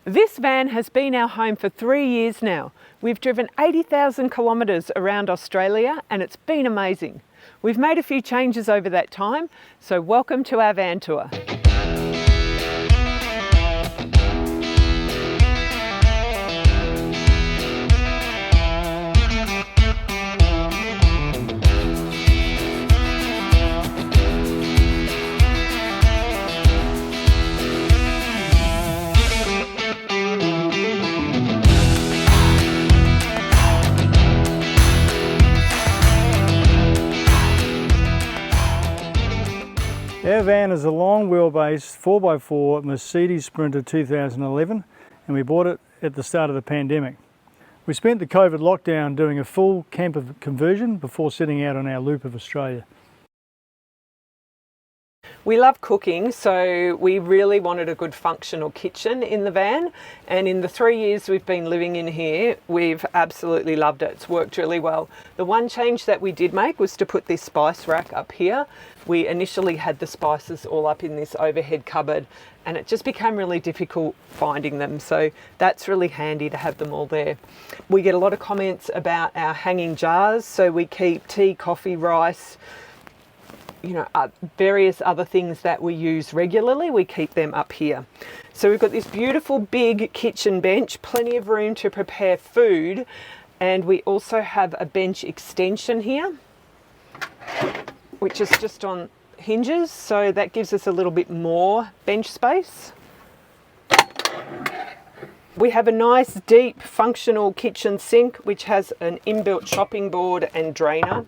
This van has been our home for 3 years now. We've driven 80,000 kilometres around Australia and it's been amazing. We've made a few changes over that time, so welcome to our van tour. Our van is a long wheelbase 4x4 Mercedes Sprinter 2011 and we bought it at the start of the pandemic. We spent the COVID lockdown doing a full camper conversion before setting out on our loop of Australia. We love cooking, so we really wanted a good functional kitchen in the van, and in the 3 years we've been living in here, we've absolutely loved it. It's worked really well. The one change that we did make was to put this spice rack up here. We initially had the spices all up in this overhead cupboard and it just became really difficult finding them, so that's really handy to have them all there. We get a lot of comments about our hanging jars, so we keep tea, coffee, rice, various other things that we use regularly, we keep them up here. So we've got this beautiful big kitchen bench, plenty of room to prepare food, and we also have a bench extension here, which is just on hinges, so that gives us a little bit more bench space. We have a nice deep functional kitchen sink which has an inbuilt chopping board and drainer.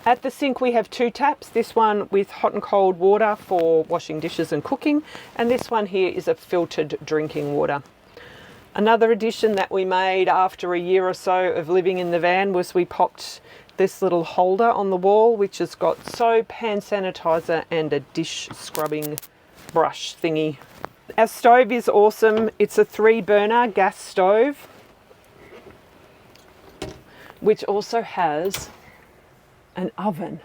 At the sink we have two taps, this one with hot and cold water for washing dishes and cooking, and this one here is a filtered drinking water. Another addition that we made after a year or so of living in the van was we popped this little holder on the wall which has got soap, hand sanitizer and a dish scrubbing brush thingy. Our stove is awesome. It's a 3-burner gas stove which also has an oven.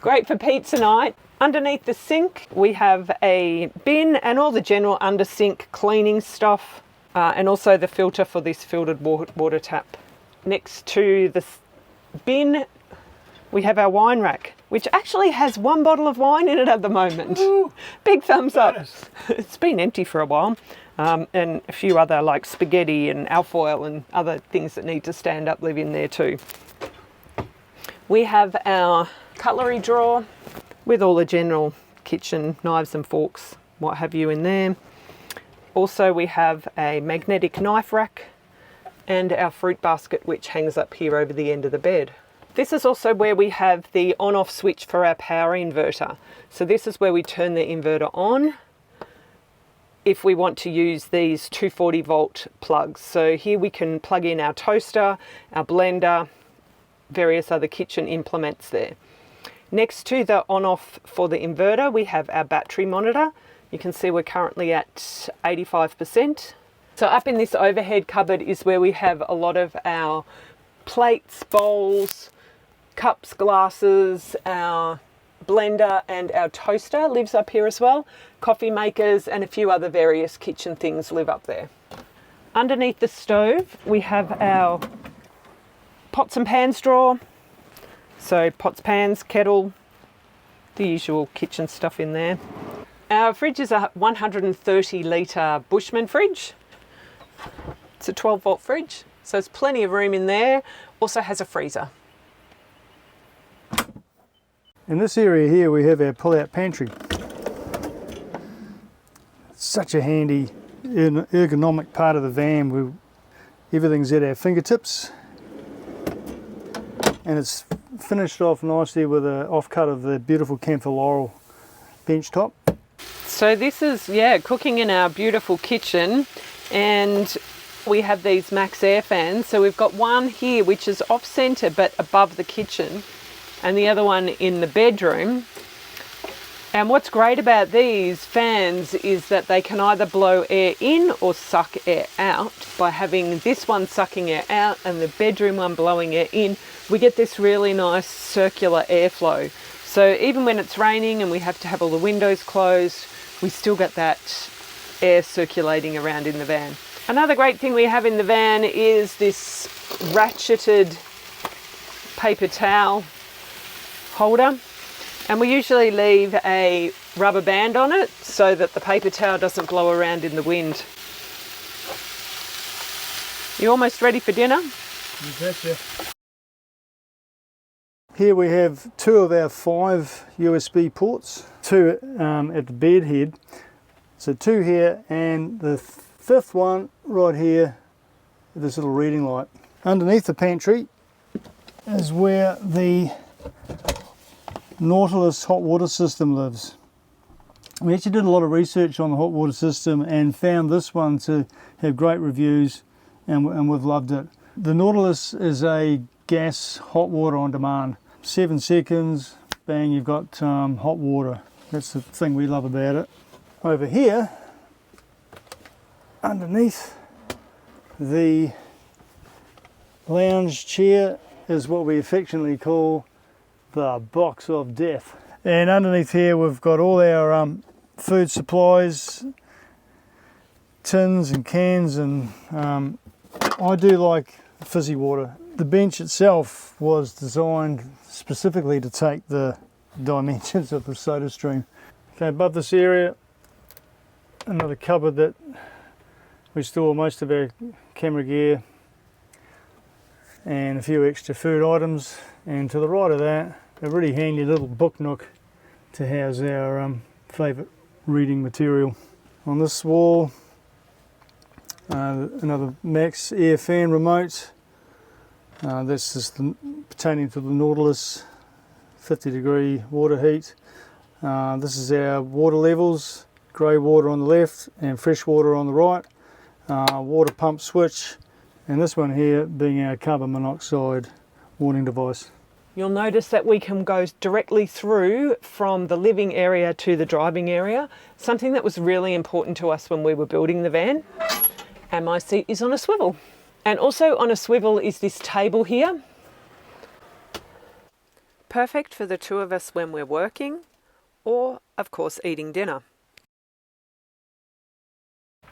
Great for pizza night. Underneath the sink we have a bin and all the general under sink cleaning stuff, and also the filter for this filtered water tap. Next to the bin we have our wine rack, which actually has 1 bottle of wine in it at the moment. Ooh, big thumbs up. It's been empty for a while, and a few other like spaghetti and alfoil and other things that need to stand up live in there too. We have our cutlery drawer with all the general kitchen knives and forks, what have you, in there. Also we have a magnetic knife rack and our fruit basket which hangs up here over the end of the bed. This is also where we have the on-off switch for our power inverter. So this is where we turn the inverter on if we want to use these 240 volt plugs. So here we can plug in our toaster, our blender, various other kitchen implements there. Next to the on-off for the inverter we have our battery monitor. You can see we're currently at 85%. So up in this overhead cupboard is where we have a lot of our plates, bowls, cups, glasses, our blender and our toaster lives up here as well. Coffee makers and a few other various kitchen things live up there. Underneath the stove we have our pots and pans drawer. So pots, pans, kettle, the usual kitchen stuff in there. Our fridge is a 130 litre Bushman fridge. It's a 12 volt fridge, so there's plenty of room in there. Also has a freezer. In this area here we have our pull-out pantry. It's such a handy ergonomic part of the van. Everything's at our fingertips. And it's finished off nicely with an offcut of the beautiful camphor laurel bench top. So this is, cooking in our beautiful kitchen, and we have these max air fans. So we've got one here which is off centre but above the kitchen, and the other one in the bedroom. And what's great about these fans is that they can either blow air in or suck air out. By having this one sucking air out and the bedroom one blowing air in, we get this really nice circular airflow. So even when it's raining and we have to have all the windows closed, we still get that air circulating around in the van. Another great thing we have in the van is this ratcheted paper towel holder, and we usually leave a rubber band on it so that the paper towel doesn't blow around in the wind. You almost ready for dinner? You betcha. Here we have 2 of our 5 USB ports, 2 at the bed head. So 2 here, and the 5th one right here, this little reading light. Underneath the pantry is where the Nautilus hot water system lives. We actually did a lot of research on the hot water system and found this one to have great reviews, and we've loved it. The Nautilus is a gas hot water on demand. 7 seconds, bang, you've got hot water. That's the thing we love about it. Over here, underneath the lounge chair, is what we affectionately call the box of death. And underneath here we've got all our food supplies, tins and cans, and I do like fizzy water. The bench itself was designed specifically to take the dimensions of the soda stream. Okay, above this area, another cupboard that we store most of our camera gear and a few extra food items, and to the right of that, a really handy little book nook to house our favourite reading material. On this wall, another Max air fan remote. This is pertaining to the Nautilus 50-degree water heat. This is our water levels, grey water on the left and fresh water on the right. Water pump switch, and this one here being our carbon monoxide warning device. You'll notice that we can go directly through from the living area to the driving area, something that was really important to us when we were building the van. And my seat is on a swivel. And also on a swivel is this table here. Perfect for the 2 of us when we're working, or of course eating dinner.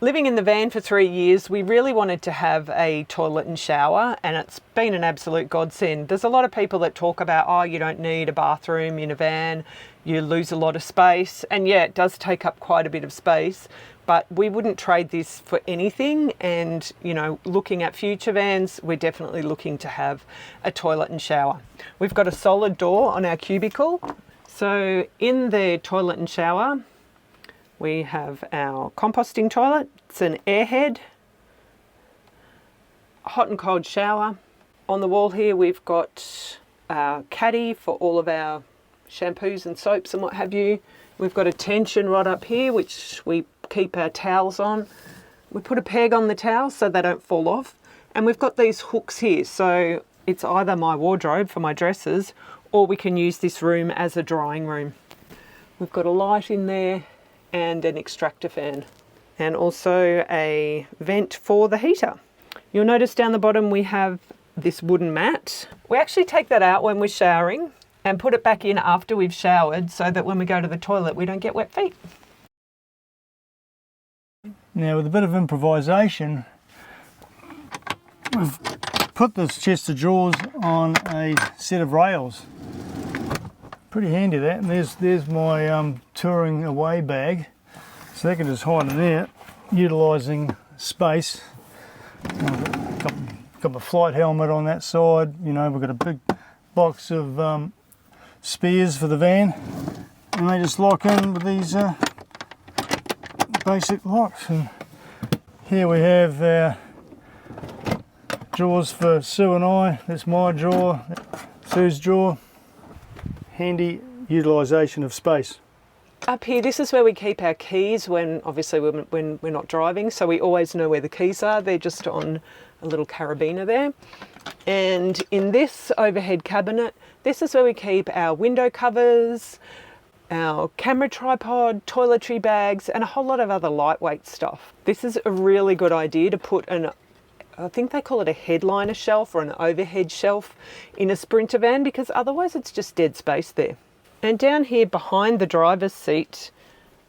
Living in the van for 3 years, we really wanted to have a toilet and shower, and it's been an absolute godsend. There's a lot of people that talk about, oh, you don't need a bathroom in a van, you lose a lot of space, and yeah, it does take up quite a bit of space, but we wouldn't trade this for anything. And you know, looking at future vans, we're definitely looking to have a toilet and shower. We've got a solid door on our cubicle, so in the toilet and shower we have our composting toilet. It's an airhead, hot and cold shower. On the wall here we've got our caddy for all of our shampoos and soaps and what have you. We've got a tension rod up here which we keep our towels on. We put a peg on the towels so they don't fall off, and we've got these hooks here, so it's either my wardrobe for my dresses, or we can use this room as a drying room. We've got a light in there and an extractor fan, and also a vent for the heater. You'll notice down the bottom we have this wooden mat. We actually take that out when we're showering and put it back in after we've showered, so that when we go to the toilet we don't get wet feet. Now, with a bit of improvisation, we've put this chest of drawers on a set of rails. Pretty handy that, and there's my touring away bag, so that can just hide in there, utilising space. Got my flight helmet on that side. You know, we've got a big box of spares for the van, and they just lock in with these basic locks. And here we have our drawers for Sue and I. That's my drawer, Sue's drawer. Handy utilisation of space. Up here, this is where we keep our keys when we're not driving, so we always know where the keys are. They're just on a little carabiner there. And in this overhead cabinet, this is where we keep our window covers, our camera tripod, toiletry bags, and a whole lot of other lightweight stuff. This is a really good idea to put I think they call it a headliner shelf or an overhead shelf in a Sprinter van, because otherwise it's just dead space there. And down here behind the driver's seat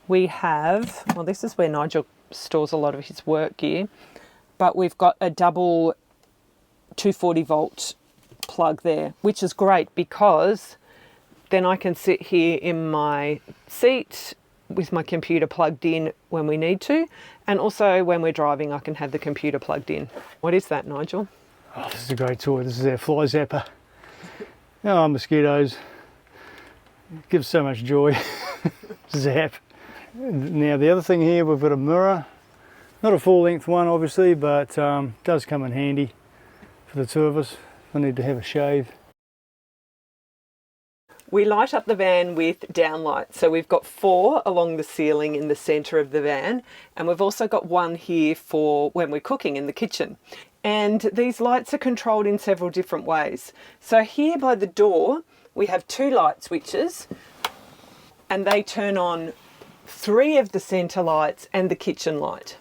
we have, well, this is where Nigel stores a lot of his work gear. but we've got a double 240 volt plug there, which is great because then I can sit here in my seat with my computer plugged in when we need to, and also when we're driving I can have the computer plugged in. What is that, Nigel? Oh, this is a great toy. This is our fly zapper. Oh, mosquitoes. It gives so much joy. Zap. Now the other thing here, we've got a mirror. Not a full length one obviously, but does come in handy for the two of us if I need to have a shave. We light up the van with downlights. So we've got 4 along the ceiling in the centre of the van, and we've also got 1 here for when we're cooking in the kitchen. And these lights are controlled in several different ways. So here by the door, we have 2 light switches, and they turn on 3 of the centre lights and the kitchen light.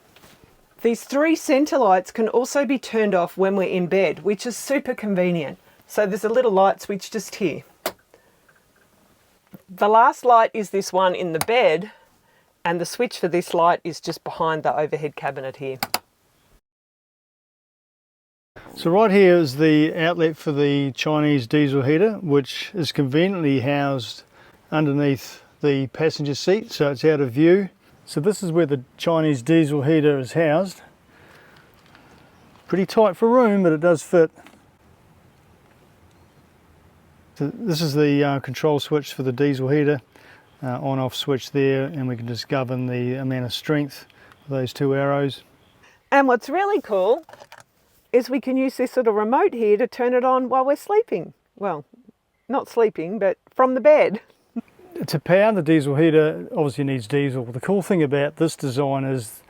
These 3 centre lights can also be turned off when we're in bed, which is super convenient. So there's a little light switch just here. The last light is this one in the bed, and the switch for this light is just behind the overhead cabinet here. So right here is the outlet for the Chinese diesel heater, which is conveniently housed underneath the passenger seat, so it's out of view. So this is where the Chinese diesel heater is housed. Pretty tight for room, but it does fit. So this is the control switch for the diesel heater, on-off switch there, and we can just govern the amount of strength with those 2 arrows. And what's really cool is we can use this little remote here to turn it on while we're sleeping. Well, not sleeping, but from the bed. To power the diesel heater, obviously needs diesel. The cool thing about this design is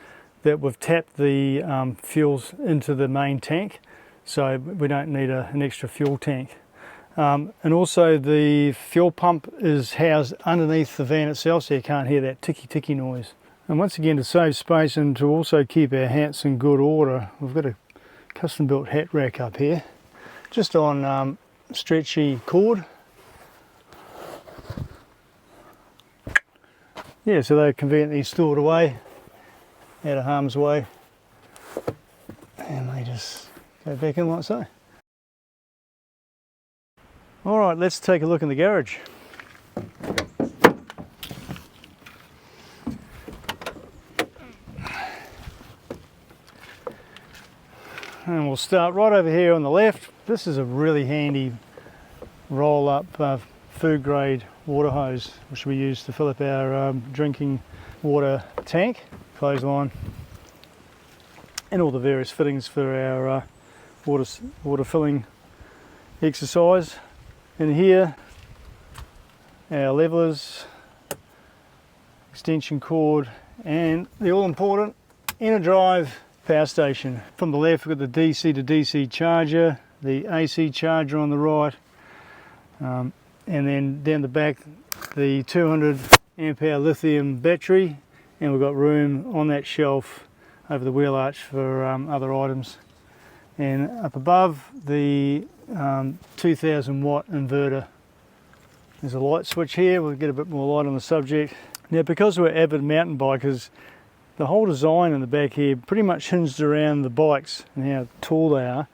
that we've tapped the fuels into the main tank, so we don't need an extra fuel tank. And also the fuel pump is housed underneath the van itself, so you can't hear that ticky noise. And once again, to save space and to also keep our hats in good order, we've got a custom built hat rack up here, just on stretchy cord. Yeah, so they're conveniently stored away out of harm's way, and they just go back in like so. All right, let's take a look in the garage. And we'll start right over here on the left. This is a really handy roll-up food grade water hose, which we use to fill up our drinking water tank, clothesline, and all the various fittings for our water filling exercise. And here, our levelers, extension cord, and the all-important inner drive power station. From the left, we've got the DC to DC charger, the AC charger on the right, and then down the back, the 200 amp hour lithium battery, and we've got room on that shelf over the wheel arch for other items. And up above, the 2000 watt inverter. There's a light switch here. We'll get a bit more light on the subject. Now, because we're avid mountain bikers, the whole design in the back here pretty much hinged around the bikes and how tall they are.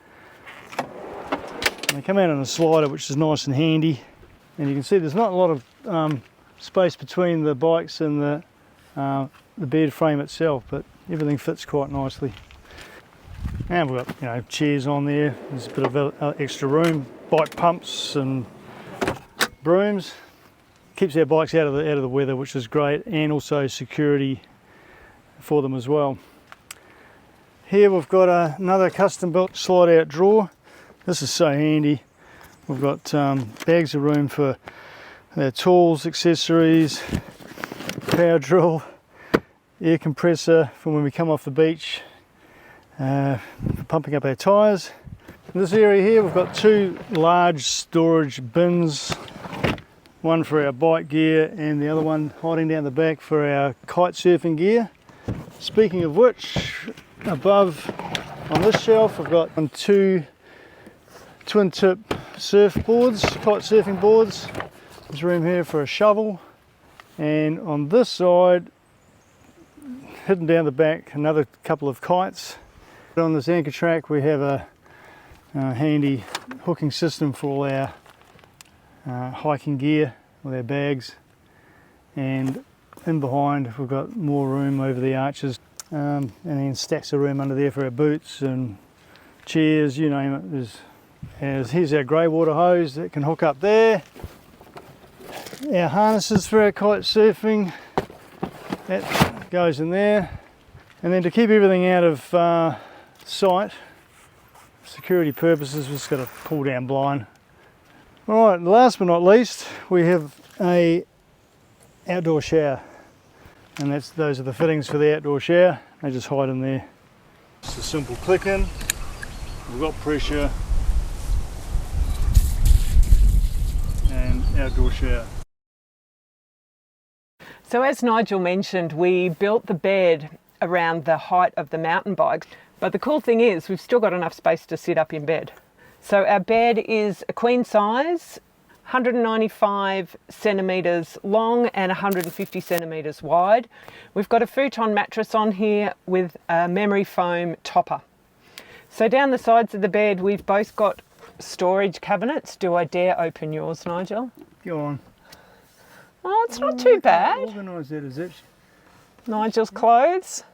And they come out on a slider, which is nice and handy. And you can see there's not a lot of space between the bikes and the bed frame itself, but everything fits quite nicely. And we've got, chairs on there. There's a bit of extra room, bike pumps and brooms. Keeps our bikes out of the weather, which is great, and also security for them as well. Here we've got another custom built slide out drawer. This is so handy. We've got bags of room for our tools, accessories, power drill, air compressor for when we come off the beach, for pumping up our tyres. In this area here we've got 2 large storage bins, one for our bike gear and the other one hiding down the back for our kite surfing gear. Speaking of which, above on this shelf I've got 2 twin tip surfboards, kite surfing boards. There's room here for a shovel, and on this side, hidden down the back, another couple of kites, On this anchor track we have a handy hooking system for all our hiking gear, all our bags, and in behind we've got more room over the arches, and then stacks of room under there for our boots and chairs, you name it. Here's our grey water hose that can hook up there. Our harnesses for our kite surfing, that goes in there. And then to keep everything out of sight, security purposes, we've just got a pull down blind. Alright, last but not least, we have a outdoor shower. And those are the fittings for the outdoor shower. They just hide in there. Just a simple click in. We've got pressure and outdoor shower. So as Nigel mentioned, we built the bed around the height of the mountain bikes, but the cool thing is we've still got enough space to sit up in bed. So our bed is a queen size, 195 centimetres long and 150 centimetres wide. We've got a futon mattress on here with a memory foam topper. So down the sides of the bed we've both got storage cabinets. Do I dare open yours, Nigel? Go on. Oh, it's not too bad. Organise that, is it? Nigel's clothes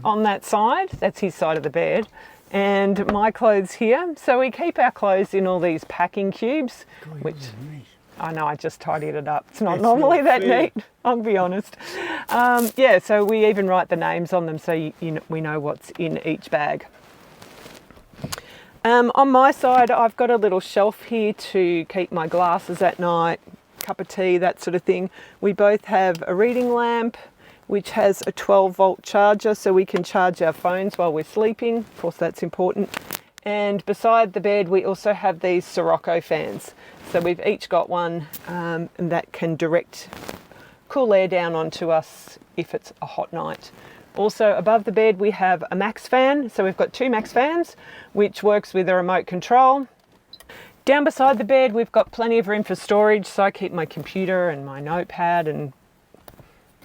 on that side, that's his side of the bed, and my clothes here. So we keep our clothes in all these packing cubes, which I know I just tidied it up. It's not normally that neat, I'll be honest. Yeah, so we even write the names on them so we know what's in each bag. On my side, I've got a little shelf here to keep my glasses at night, cup of tea, that sort of thing. We both have a reading lamp, which has a 12-volt charger, so we can charge our phones while we're sleeping. Of course, that's important. And beside the bed, we also have these Sirocco fans. So we've each got one and that can direct cool air down onto us if it's a hot night. Also above the bed, we have a max fan. So we've got 2 max fans, which works with a remote control. Down beside the bed, we've got plenty of room for storage. So I keep my computer and my notepad and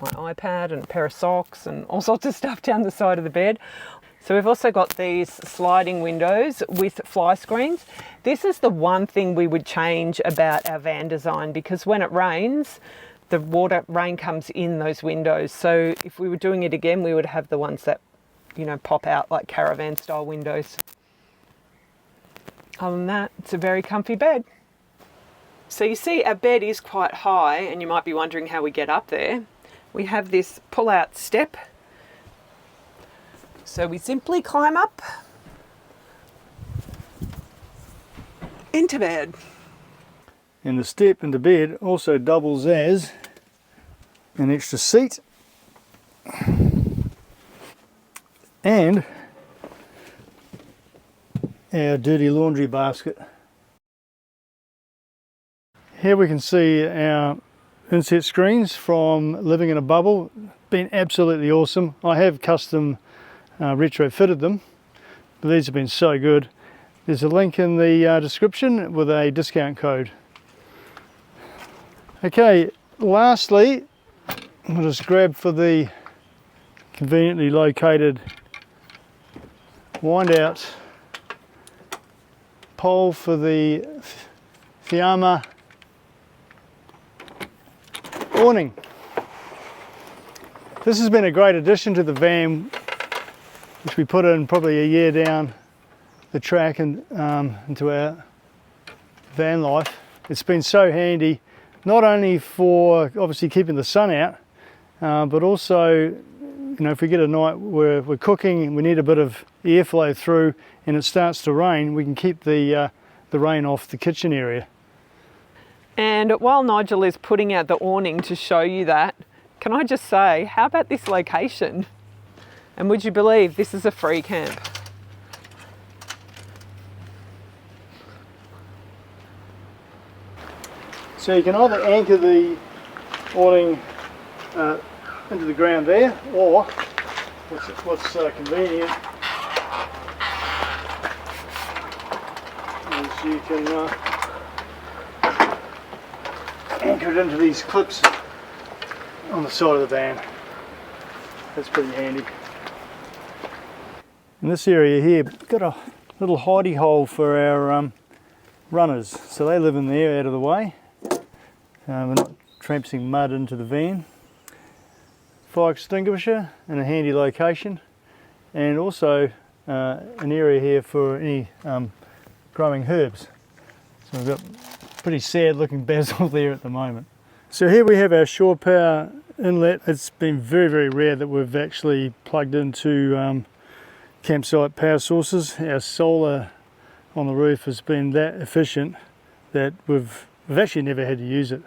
my iPad and a pair of socks and all sorts of stuff down the side of the bed. So we've also got these sliding windows with fly screens. This is the one thing we would change about our van design, because when it rains, the rain comes in those windows. So if we were doing it again, we would have the ones that, you know, pop out like caravan style windows. Other than that, it's a very comfy bed. So you see our bed is quite high, and you might be wondering how we get up there. We have this pull-out step. So we simply climb up into bed. And the step into bed also doubles as an extra seat and our dirty laundry basket. Here we can see our inset screens from living in a bubble. Been absolutely awesome. I have custom retrofitted them, but these have been so good. There's a link in the description with a discount code. Okay, lastly, I'll just grab for the conveniently located wind out pole for the Fiamma awning. This has been a great addition to the van, which we put in probably a year down the track and into our van life. It's been so handy, not only for obviously keeping the sun out, but also, you know, if we get a night where we're cooking and we need a bit of airflow through and it starts to rain, we can keep the rain off the kitchen area. And while Nigel is putting out the awning to show you that, can I just say, how about this location? And would you believe this is a free camp? So you can either anchor the awning into the ground there, or what's convenient is you can anchor it into these clips on the side of the van. That's pretty handy. In this area here, we've got a little hidey hole for our runners. So they live in there out of the way. We're not trampsing mud into the van. Fire extinguisher in a handy location, and also an area here for any growing herbs. So we've got pretty sad looking basil there at the moment. So here we have our shore power inlet. It's been very, very rare that we've actually plugged into campsite power sources. Our solar on the roof has been that efficient that we've actually never had to use it.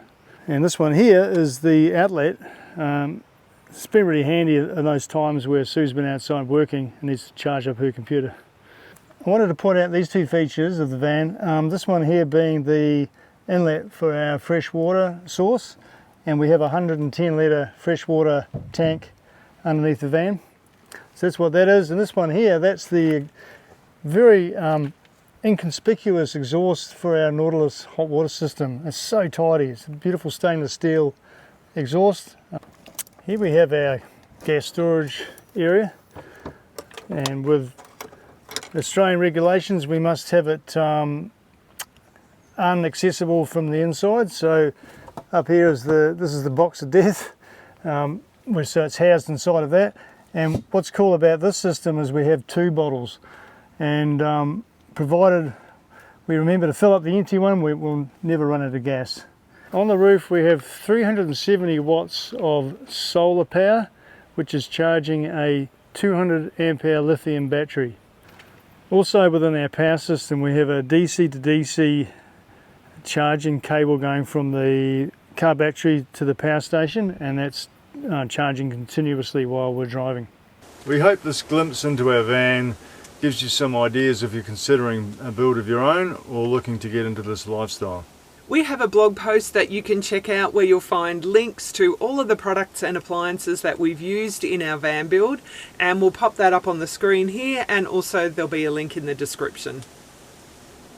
And this one here is the outlet. It's been really handy in those times where Sue's been outside working and needs to charge up her computer. I wanted to point out these two features of the van. This one here being the inlet for our fresh water source, and we have a 110 litre freshwater tank underneath the van. So that's what that is. And this one here, that's the very inconspicuous exhaust for our Nautilus hot water system. It's so tidy. It's a beautiful stainless steel exhaust. Here we have our gas storage area, and with Australian regulations we must have it inaccessible from the inside. So up here is this is the box of death, so it's housed inside of that. And what's cool about this system is we have two bottles, and provided we remember to fill up the empty one, we will never run out of gas. On the roof we have 370 watts of solar power, which is charging a 200 amp hour lithium battery. Also within our power system we have a DC to DC charging cable going from the car battery to the power station, and that's charging continuously while we're driving. We hope this glimpse into our van gives you some ideas if you're considering a build of your own or looking to get into this lifestyle. We have a blog post that you can check out where you'll find links to all of the products and appliances that we've used in our van build, and we'll pop that up on the screen here, and also there'll be a link in the description.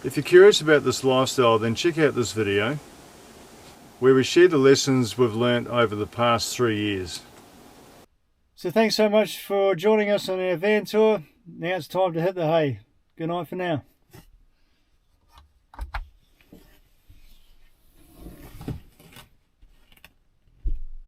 If you're curious about this lifestyle, then check out this video where we share the lessons we've learnt over the past 3 years. So thanks so much for joining us on our van tour. Now it's time to hit the hay. Good night for now.